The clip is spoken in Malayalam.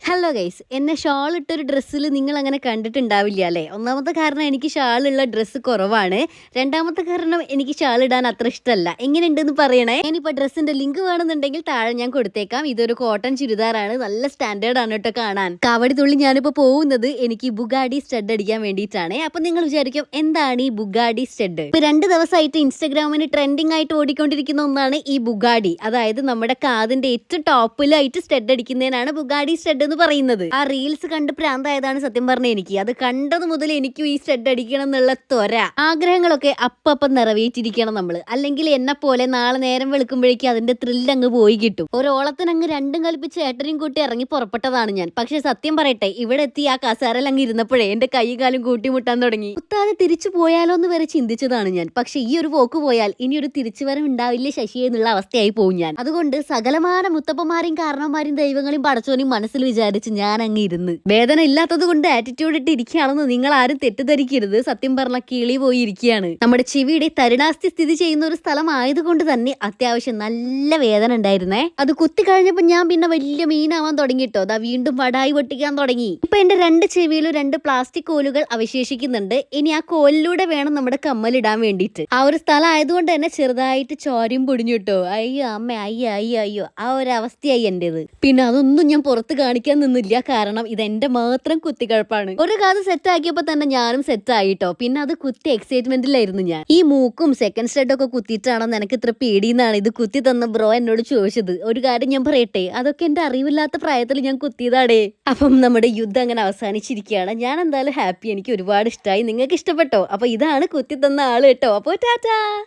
ഹലോ ഗൈസ്, എന്നെ ഷാൾ ഇട്ടൊരു ഡ്രസ്സിൽ നിങ്ങൾ അങ്ങനെ കണ്ടിട്ടുണ്ടാവില്ല അല്ലേ? ഒന്നാമത്തെ കാരണം എനിക്ക് ഷാളുള്ള ഡ്രസ്സ് കുറവാണ്. രണ്ടാമത്തെ കാരണം എനിക്ക് ഷാൾ ഇടാൻ അത്ര ഇഷ്ടമല്ല. എങ്ങനെയുണ്ടെന്ന് പറയണേ. ഞാനിപ്പോൾ ഡ്രസ്സിന്റെ ലിങ്ക് വേണമെന്നുണ്ടെങ്കിൽ താഴെ ഞാൻ കൊടുത്തേക്കാം. ഇതൊരു കോട്ടൺ ചുരിദാറാണ്, നല്ല സ്റ്റാൻഡേർഡ് ആണ് കേട്ടോ കാണാൻ. കാവടി തുള്ളി ഞാനിപ്പോൾ പോകുന്നത് എനിക്ക് ബുഗാഡി സ്റ്റഡ് അടിക്കാൻ വേണ്ടിയിട്ടാണ്. അപ്പൊ നിങ്ങൾ വിചാരിക്കും എന്താണ് ഈ ബുഗാഡി സ്റ്റഡ്? ഇപ്പൊ 2 ദിവസമായിട്ട് ഇൻസ്റ്റാഗ്രാമിന് ട്രെൻഡിങ് ആയിട്ട് ഓടിക്കൊണ്ടിരിക്കുന്ന ഒന്നാണ് ഈ ബുഗാഡി. അതായത് നമ്മുടെ കാതിന്റെ ഏറ്റവും ടോപ്പിലായിട്ട് സ്റ്റഡ് അടിക്കുന്നതിനാണ് ബുഗാഡി സ്റ്റഡ് എന്ന് പറയുന്നത്. ആ റീൽസ് കണ്ട് പ്രാന്തായതാണ് സത്യം പറഞ്ഞ എനിക്ക്. അത് കണ്ടത് മുതൽ എനിക്കും ഈ സ്റ്റഡ് അടിക്കണം എന്നുള്ള ത്വര, ആഗ്രഹങ്ങളൊക്കെ അപ്പം നിറവേറ്റിരിക്കണം നമ്മള്. അല്ലെങ്കിൽ എന്നെ പോലെ നാളെ നേരം വെളുക്കുമ്പോഴേക്കും അതിന്റെ ത്രില്ല് അങ്ങ് പോയി കിട്ടും. ഒരോളത്തിനങ്ങ് രണ്ടും കൽപ്പിച്ച് ഏട്ടനും കൂട്ടി ഇറങ്ങി പുറപ്പെട്ടതാണ് ഞാൻ. പക്ഷെ സത്യം പറയട്ടെ, ഇവിടെ എത്തി ആ കസേരയിൽ അങ്ങ് ഇരുന്നപ്പോഴേ എന്റെ കൈ കാലും കൂട്ടിമുട്ടാൻ തുടങ്ങി. കുത്താതെ തിരിച്ചു പോയാലോ എന്ന് വരെ ചിന്തിച്ചതാണ് ഞാൻ. പക്ഷെ ഈ ഒരു പോക്ക് പോയാൽ ഇനി ഒരു തിരിച്ചുവരം ഉണ്ടാവില്ല ശശി എന്നുള്ള അവസ്ഥയായി പോകും ഞാൻ. അതുകൊണ്ട് സകലമാന മുത്തപ്പന്മാരെയും കാരണവന്മാരെയും ദൈവങ്ങളെയും പടച്ചോനെയും മനസ്സിൽ വിചാരിച്ച് ഞാൻ അങ്ങ് ഇരുന്ന്. വേദന ഇല്ലാത്തത് കൊണ്ട് ആറ്റിറ്റ്യൂഡ് ഇട്ട് ഇരിക്കുകയാണെന്ന് നിങ്ങൾ ആരും തെറ്റിദ്ധരിക്കരുത്. സത്യം പറഞ്ഞ കിളി പോയി ഇരിക്കുകയാണ്. നമ്മുടെ ചെവിയുടെ തരുണാസ്ഥി സ്ഥിതി ചെയ്യുന്ന ഒരു സ്ഥലം ആയതുകൊണ്ട് തന്നെ അത്യാവശ്യം നല്ല വേദന ഉണ്ടായിരുന്നേ. അത് കുത്തി കഴിഞ്ഞപ്പോൾ ഞാൻ പിന്നെ വലിയ മീനാവാൻ തുടങ്ങിട്ടോ. അതാ വീണ്ടും വടായി പൊട്ടിക്കാൻ തുടങ്ങി. ഇപ്പൊ എന്റെ 2 ചെവിയിലും 2 പ്ലാസ്റ്റിക് കോലുകൾ അവശേഷിക്കുന്നുണ്ട്. ഇനി ആ കോലിലൂടെ വേണം നമ്മുടെ കമ്മലിടാൻ വേണ്ടിയിട്ട്. ആ ഒരു സ്ഥലം ആയതുകൊണ്ട് തന്നെ ചെറുതായിട്ട് ചോരയും പൊടിഞ്ഞു കിട്ടോ. അയ്യോ അമ്മ, അയ്യോ അയ്യോ അയ്യോ, ആ ഒരു അവസ്ഥയായി എന്റേത്. പിന്നെ അതൊന്നും ഞാൻ പുറത്ത് കാണിക്കാൻ നിന്നില്ല, കാരണം ഇതെന്റെ മാത്രം കുത്തിക്കഴപ്പാണ്. ഒരു കാത് സെറ്റ് ആക്കിയപ്പോ തന്നെ ഞാനും സെറ്റ് ആയിട്ടോ. പിന്നെ അത് കുത്തി എക്സൈറ്റ്മെന്റിലായിരുന്നു ഞാൻ. ഈ മൂക്കും സെക്കൻഡ് സ്റ്റഡ് ഒക്കെ കുത്തിയിട്ടാണെന്ന് എനിക്ക് ഇത്ര പേടിയെന്നാണ് ഇത് കുത്തി തന്ന ബ്രോ എന്നോട് ചോദിച്ചത്. ഒരു കാര്യം ഞാൻ പറയട്ടെ, അതൊക്കെ എന്റെ അറിവില്ലാത്ത പ്രായത്തിൽ ഞാൻ കുത്തിയതാടേ. അപ്പം നമ്മുടെ യുദ്ധം അങ്ങനെ അവസാനിച്ചിരിക്കുകയാണ്. ഞാൻ എന്തായാലും ഹാപ്പി, എനിക്ക് ഒരുപാട് ഇഷ്ടമായി. നിങ്ങൾക്ക് ഇഷ്ടപ്പെട്ടോ? അപ്പൊ ഇതാണ് കുത്തി തന്ന ആള് കേട്ടോ. അപ്പൊ ടാറ്റാ.